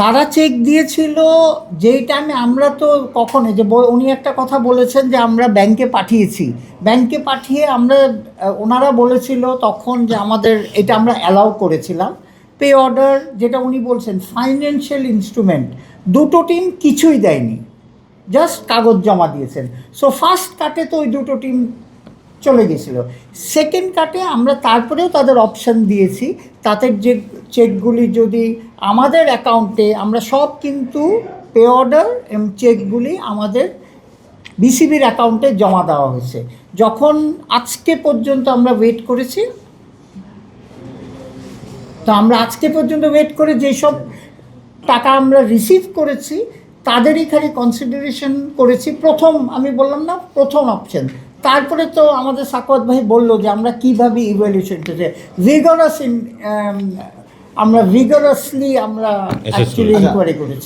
তারা চেক দিয়েছিল যেই টাইমে আমরা তো কখনো যে উনি একটা কথা বলেছেন যে আমরা ব্যাংকে পাঠিয়েছি, ব্যাংকে পাঠিয়ে আমরা ওনারা বলেছিল তখন যে আমাদের এটা আমরা অ্যালাউ করেছিলাম। পে অর্ডার যেটা উনি বলছেন ফাইন্যান্সিয়াল ইনস্ট্রুমেন্ট, দুটো টিম কিছুই দেয়নি, জাস্ট কাগজ জমা দিয়েছেন। সো ফার্স্ট কাটে তো ওই দুটো টিম চলে গেছিলো। সেকেন্ড কাটে আমরা তারপরেও তাদের অপশান দিয়েছি, তাদের যে চেকগুলি যদি আমাদের অ্যাকাউন্টে, আমরা সব কিন্তু পে অর্ডার এবং চেকগুলি আমাদের বিসিবির অ্যাকাউন্টে জমা দেওয়া হয়েছে। যখন আজকে পর্যন্ত আমরা ওয়েট করেছি, তো আমরা আজকে পর্যন্ত ওয়েট করে যেসব টাকা আমরা রিসিভ করেছি তাদেরই খালি কনসিডারেশন করেছি। প্রথম আমি বললাম না, প্রথম অপশন। তারপরে তো আমাদের সাকওয়াত ভাই বললো যে আমরা কীভাবে ইভ্যালুয়েশন করেছি, আমরা রিগরাসলি আমরা অ্যাকচুয়ালি ইনকোয়ারি করেছি।